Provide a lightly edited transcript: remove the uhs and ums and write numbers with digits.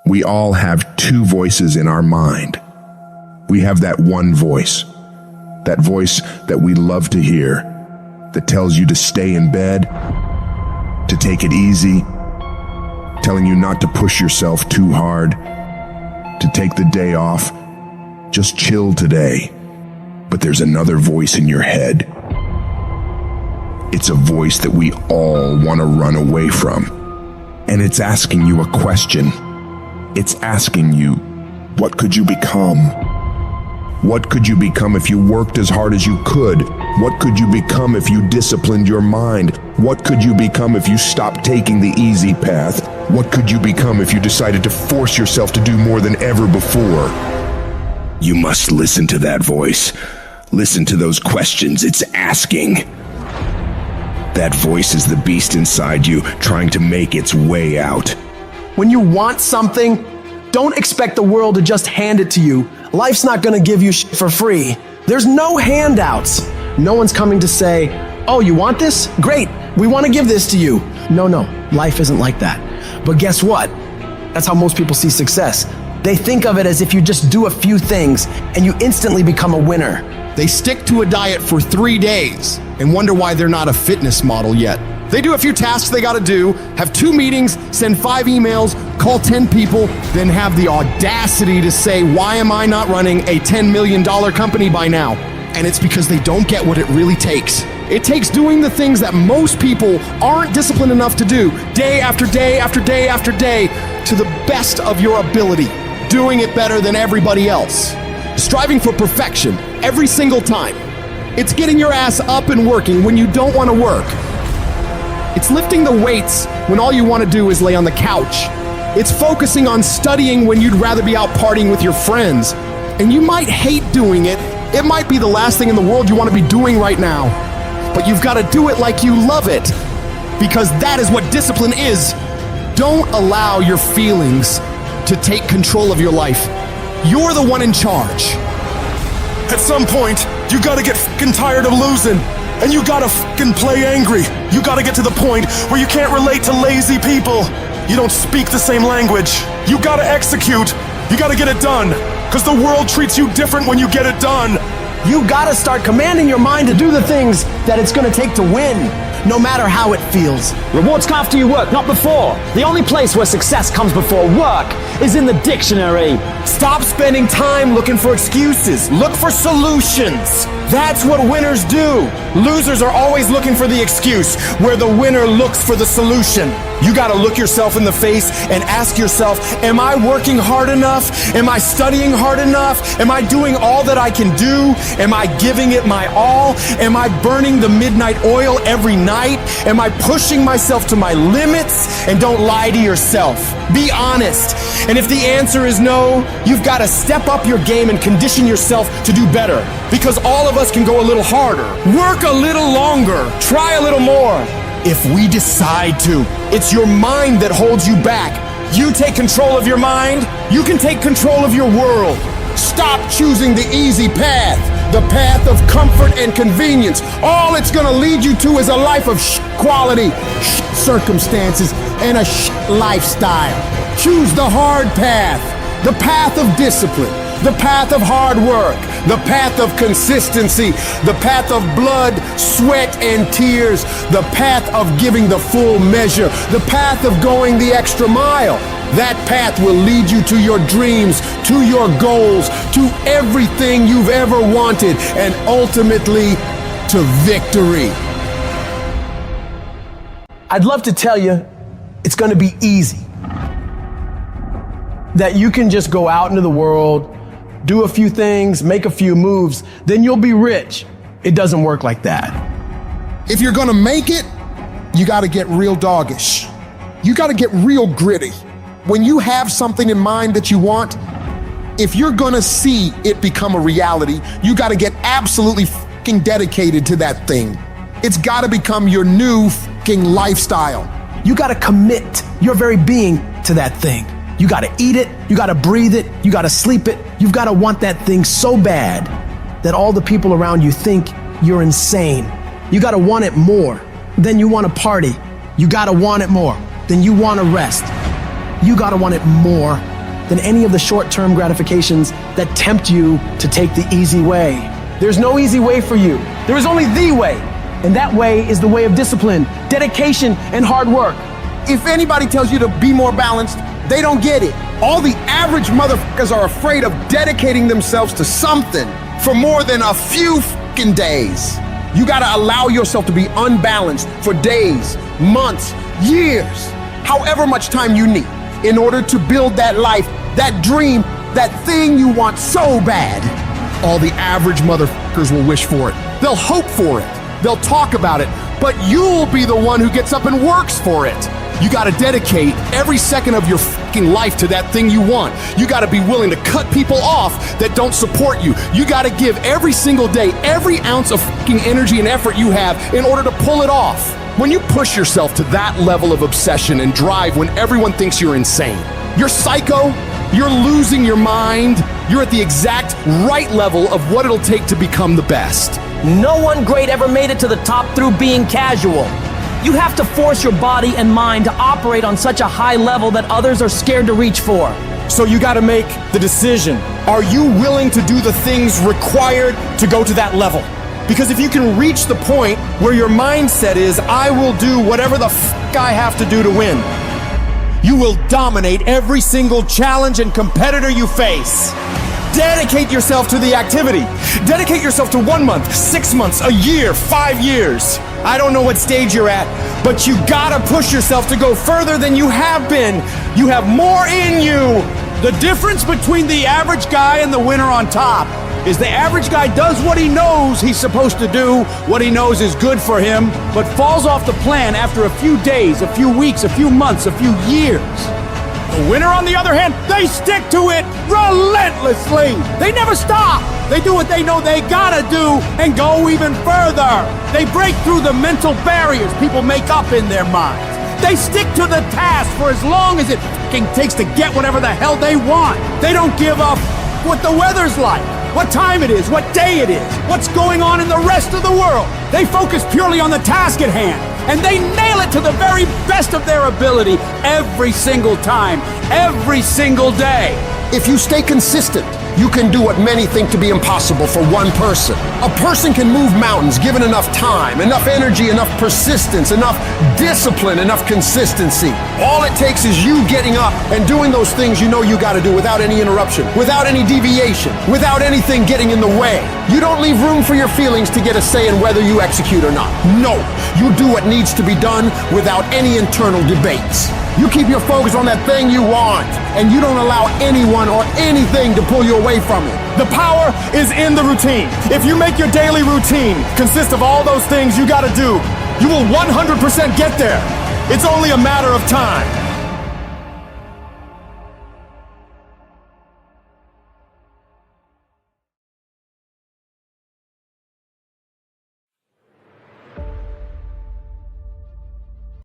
We all have two voices in our mind. We have that one voice, that voice that we love to hear, that tells you to stay in bed, to take it easy, telling you not to push yourself too hard, to take the day off, just chill today. But there's another voice in your head. It's a voice that we all want to run away from. And it's asking you a question. It's asking you, what could you become? What could you become if you worked as hard as you could? What could you become if you disciplined your mind? What could you become if you stopped taking the easy path? What could you become if you decided to force yourself to do more than ever before? You must listen to that voice. Listen to those questions it's asking. That voice is the beast inside you, trying to make its way out. When you want something, don't expect the world to just hand it to you. Life's not gonna give you shit for free. There's no handouts. No one's coming to say, oh, you want this? Great, we wanna give this to you. No, life isn't like that. But guess what? That's how most people see success. They think of it as if you just do a few things and you instantly become a winner. They stick to a diet for 3 days and wonder why they're not a fitness model yet. They do a few tasks they gotta do, have 2 meetings, send 5 emails, call 10 people, then have the audacity to say, why am I not running a $10 million company by now? And it's because they don't get what it really takes. It takes doing the things that most people aren't disciplined enough to do, day after day after day after day, to the best of your ability, doing it better than everybody else. Striving for perfection every single time. It's getting your ass up and working when you don't want to work. It's lifting the weights when all you want to do is lay on the couch. It's focusing on studying when you'd rather be out partying with your friends. And you might hate doing it. It might be the last thing in the world you want to be doing right now. But you've got to do it like you love it. Because that is what discipline is. Don't allow your feelings to take control of your life. You're the one in charge. At some point, you gotta get fucking tired of losing. And you gotta fucking play angry. You gotta get to the point where you can't relate to lazy people. You don't speak the same language. You gotta execute. You gotta get it done. Cause the world treats you different when you get it done. You gotta start commanding your mind to do the things that it's gonna take to win, no matter how it feels. Rewards come after you work, not before. The only place where success comes before work is in the dictionary. Stop spending time looking for excuses. Look for solutions. That's what winners do. Losers are always looking for the excuse, where the winner looks for the solution. You gotta look yourself in the face and ask yourself, am I working hard enough? Am I studying hard enough? Am I doing all that I can do? Am I giving it my all? Am I burning the midnight oil every night? Am I pushing myself to my limits? And don't lie to yourself. Be honest. And if the answer is no, you've got to step up your game and condition yourself to do better. Because all of us can go a little harder, work a little longer, try a little more. If we decide to, it's your mind that holds you back. You take control of your mind, you can take control of your world. Stop choosing the easy path, the path of comfort and convenience. All it's gonna lead you to is a life of quality, circumstances, and a lifestyle. Choose the hard path, the path of discipline, the path of hard work, the path of consistency, the path of blood, sweat, and tears, the path of giving the full measure, the path of going the extra mile. That path will lead you to your dreams, to your goals, to everything you've ever wanted, and ultimately to victory. I'd love to tell you it's going to be easy. That you can just go out into the world, do a few things, make a few moves, then you'll be rich. It doesn't work like that. If you're gonna make it, you gotta get real doggish. You gotta get real gritty. When you have something in mind that you want, if you're gonna see it become a reality, you gotta get absolutely fucking dedicated to that thing. It's gotta become your new fucking lifestyle. You gotta commit your very being to that thing. You gotta eat it, you gotta breathe it, you gotta sleep it. You've gotta want that thing so bad that all the people around you think you're insane. You gotta want it more than you wanna party. You gotta want it more than you wanna rest. You gotta want it more than any of the short-term gratifications that tempt you to take the easy way. There's no easy way for you. There is only the way. And that way is the way of discipline, dedication, and hard work. If anybody tells you to be more balanced, they don't get it. All the average motherfuckers are afraid of dedicating themselves to something for more than a few fucking days. You gotta allow yourself to be unbalanced for days, months, years, however much time you need in order to build that life, that dream, that thing you want so bad. All the average motherfuckers will wish for it. They'll hope for it. They'll talk about it, but you'll be the one who gets up and works for it. You gotta dedicate every second of your fucking life to that thing you want. You gotta be willing to cut people off that don't support you. You gotta give every single day, every ounce of fucking energy and effort you have in order to pull it off. When you push yourself to that level of obsession and drive when everyone thinks you're insane, you're psycho, you're losing your mind, you're at the exact right level of what it'll take to become the best. No one great ever made it to the top through being casual. You have to force your body and mind to operate on such a high level that others are scared to reach for. So you gotta make the decision. Are you willing to do the things required to go to that level? Because if you can reach the point where your mindset is, I will do whatever the I have to do to win, you will dominate every single challenge and competitor you face. Dedicate yourself to the activity. Dedicate yourself to 1 month, 6 months, a year, 5 years. I don't know what stage you're at, but you gotta push yourself to go further than you have been. You have more in you. The difference between the average guy and the winner on top is the average guy does what he knows he's supposed to do, what he knows is good for him, but falls off the plan after a few days, a few weeks, a few months, a few years. The winner, on the other hand, they stick to it relentlessly. They never stop. They do what they know they gotta do and go even further. They break through the mental barriers people make up in their minds. They stick to the task for as long as it fucking takes to get whatever the hell they want. They don't give up what the weather's like, what time it is, what day it is, what's going on in the rest of the world. They focus purely on the task at hand, and they nail it to the very best of their ability every single time, every single day. If you stay consistent, you can do what many think to be impossible for one person. A person can move mountains given enough time, enough energy, enough persistence, enough discipline, enough consistency. All it takes is you getting up and doing those things you know you gotta do without any interruption, without any deviation, without anything getting in the way. You don't leave room for your feelings to get a say in whether you execute or not. No, you do what needs to be done without any internal debates. You keep your focus on that thing you want, and you don't allow anyone or anything to pull you away from it. The power is in the routine. If you make your daily routine consist of all those things you gotta do, you will 100% get there. It's only a matter of time.